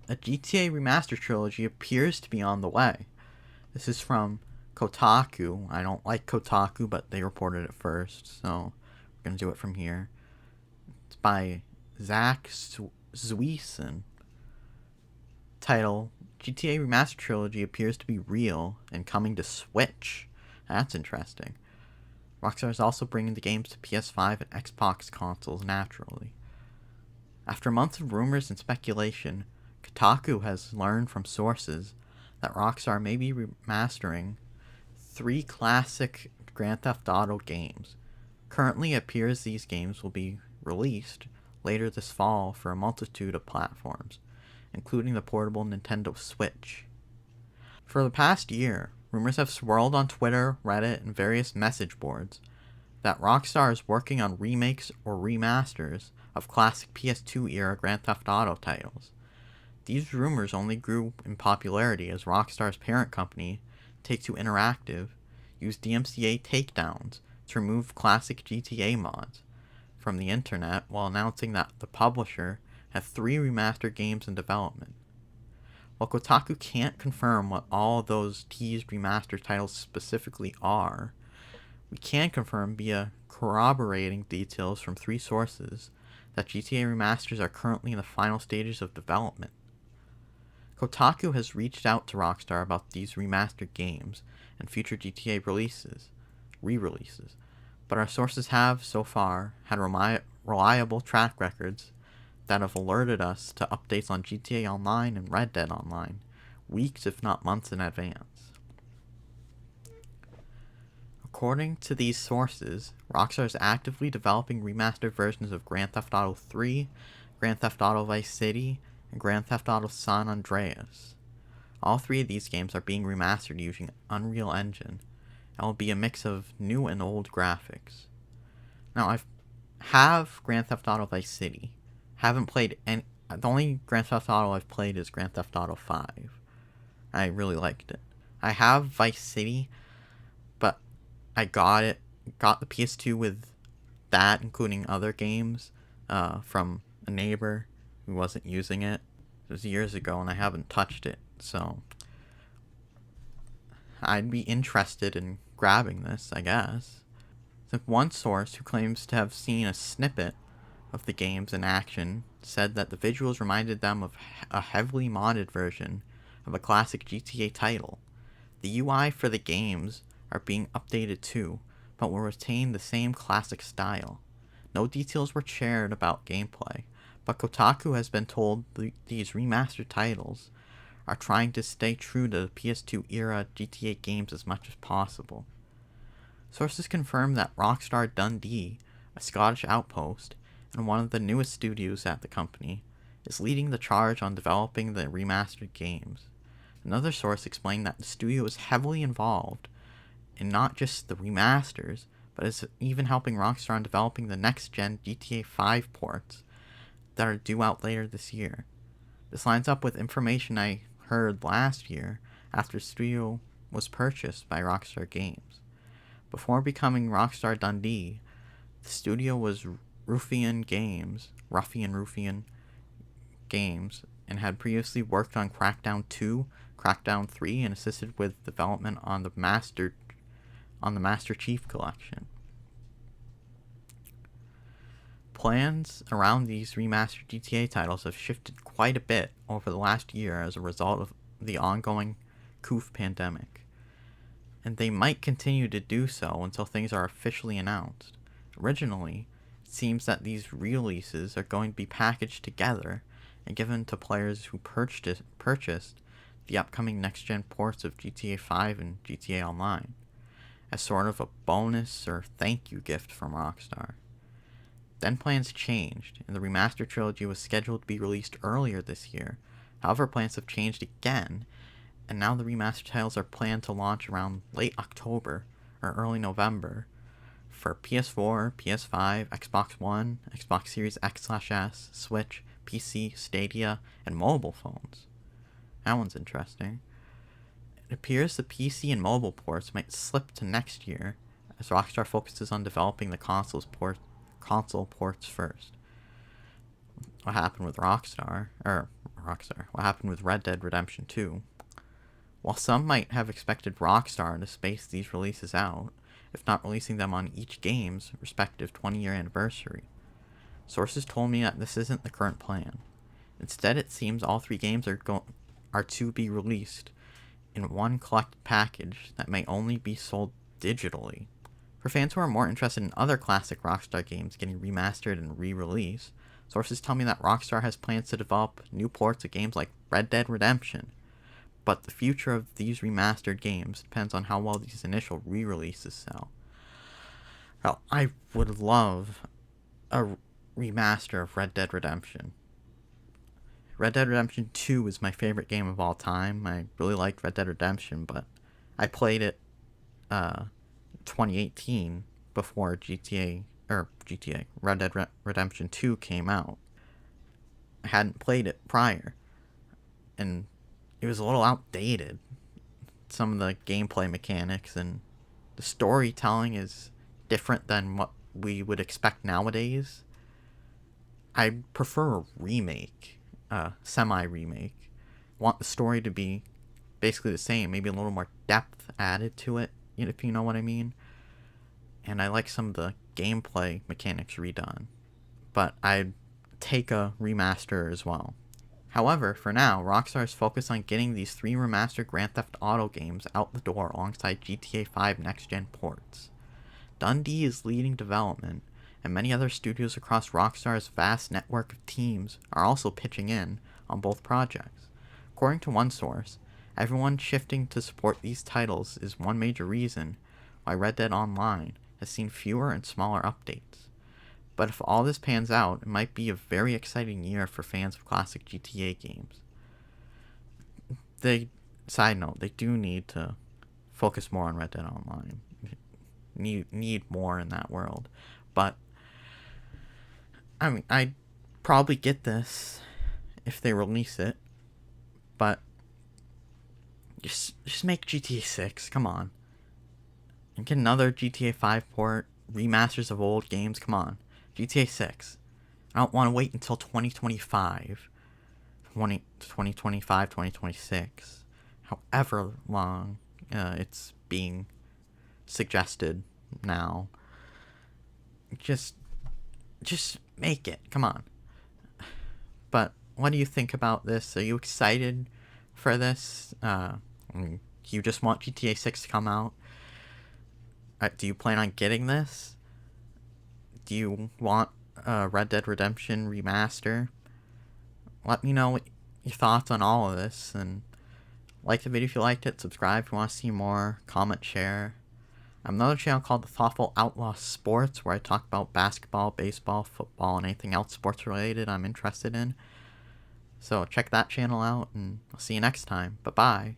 a GTA Remastered Trilogy appears to be on the way. This is from Kotaku. I don't like Kotaku, but they reported it first, so we're going to do it from here. It's by Zach Zwiesen. Title: GTA Remastered Trilogy appears to be real and coming to Switch. That's interesting. Rockstar is also bringing the games to PS5 and Xbox consoles naturally. After months of rumors and speculation, Kotaku has learned from sources that Rockstar may be remastering 3 classic Grand Theft Auto games. Currently, it appears these games will be released later this fall for a multitude of platforms, including the portable Nintendo Switch. For the past year, rumors have swirled on Twitter, Reddit, and various message boards that Rockstar is working on remakes or remasters of classic PS2 era Grand Theft Auto titles. These rumors only grew in popularity as Rockstar's parent company, Take-Two Interactive, used DMCA takedowns to remove classic GTA mods from the internet while announcing that the publisher had 3 remastered games in development. While Kotaku can't confirm what all those teased remastered titles specifically are, we can confirm via corroborating details from 3 sources that GTA remasters are currently in the final stages of development. Kotaku has reached out to Rockstar about these remastered games and future GTA re-releases, but our sources have, so far, had reliable track records that have alerted us to updates on GTA Online and Red Dead Online, weeks if not months in advance. According to these sources, Rockstar is actively developing remastered versions of Grand Theft Auto 3, Grand Theft Auto Vice City, and Grand Theft Auto San Andreas. All 3 of these games are being remastered using Unreal Engine, and will be a mix of new and old graphics. Now, I have Grand Theft Auto Vice City. Haven't played any. The only Grand Theft Auto I've played is Grand Theft Auto 5. I really liked it. I have Vice City, but I got the PS2 with that, including other games, from a neighbor who wasn't using it. It was years ago, and I haven't touched it, so I'd be interested in grabbing this, I guess. So one source who claims to have seen a snippet of the games in action said that the visuals reminded them of a heavily modded version of a classic GTA title. The UI for the games are being updated too, but will retain the same classic style. No details were shared about gameplay, but Kotaku has been told these remastered titles are trying to stay true to the PS2 era GTA games as much as possible. Sources confirm that Rockstar Dundee, a Scottish outpost, and one of the newest studios at the company, is leading the charge on developing the remastered games. Another source explained that the studio is heavily involved in not just the remasters, but is even helping Rockstar in developing the next-gen GTA 5 ports that are due out later this year. This lines up with information I heard last year after the studio was purchased by Rockstar Games. Before becoming Rockstar Dundee, the studio was Ruffian Games, and had previously worked on Crackdown 2, Crackdown 3, and assisted with development on the Master Chief Collection. Plans around these remastered GTA titles have shifted quite a bit over the last year as a result of the ongoing COVID pandemic, and they might continue to do so until things are officially announced. Originally, it seems that these releases are going to be packaged together and given to players who purchased the upcoming next-gen ports of GTA 5 and GTA Online, as sort of a bonus or thank you gift from Rockstar. Then plans changed, and the Remastered Trilogy was scheduled to be released earlier this year. However, plans have changed again, and now the remastered titles are planned to launch around late October or early November for PS4, PS5, Xbox One, Xbox Series X/S, Switch, PC, Stadia, and mobile phones. That one's interesting. It appears the PC and mobile ports might slip to next year, as Rockstar focuses on developing the console ports first. What happened with Rockstar, or Rockstar. What happened with Red Dead Redemption 2? While some might have expected Rockstar to space these releases out, if not releasing them on each game's respective 20-year anniversary, sources told me that this isn't the current plan. Instead, it seems all 3 games are to be released in one collected package that may only be sold digitally. For fans who are more interested in other classic Rockstar games getting remastered and re-released, sources tell me that Rockstar has plans to develop new ports of games like Red Dead Redemption, but the future of these remastered games depends on how well these initial re-releases sell. Now, I would love a remaster of Red Dead Redemption. Red Dead Redemption 2 is my favorite game of all time. I really liked Red Dead Redemption, but I played it 2018 before Red Dead Redemption 2 came out. I hadn't played it prior, and it was a little outdated. Some of the gameplay mechanics and the storytelling is different than what we would expect nowadays. I prefer a remake, semi-remake. Want the story to be basically the same, maybe a little more depth added to it, if you know what I mean. And I like some of the gameplay mechanics redone, but I'd take a remaster as well. However, for now, Rockstar is focused on getting these 3 remastered Grand Theft Auto games out the door alongside GTA 5 next-gen ports. Dundee is leading development, and many other studios across Rockstar's vast network of teams are also pitching in on both projects. According to one source, everyone shifting to support these titles is one major reason why Red Dead Online has seen fewer and smaller updates. But if all this pans out, it might be a very exciting year for fans of classic GTA games. Side note, they do need to focus more on Red Dead Online. Need more in that world. But I mean, I'd probably get this if they release it. But just make GTA 6, come on. And get another GTA 5 port, remasters of old games, come on. GTA 6. I don't want to wait until 2025. 2026. However long it's being suggested now. Just make it. Come on. But what do you think about this? Are you excited for this? Do you just want GTA 6 to come out? Do you plan on getting this? Do you want Red Dead Redemption remaster? Let me know your thoughts on all of this, and like the video if you liked it, subscribe if you want to see more, comment, share. I have another channel called The Thoughtful Outlaw Sports, where I talk about basketball, baseball, football, and anything else sports related I'm interested in. So check that channel out, and I'll see you next time. Bye-bye.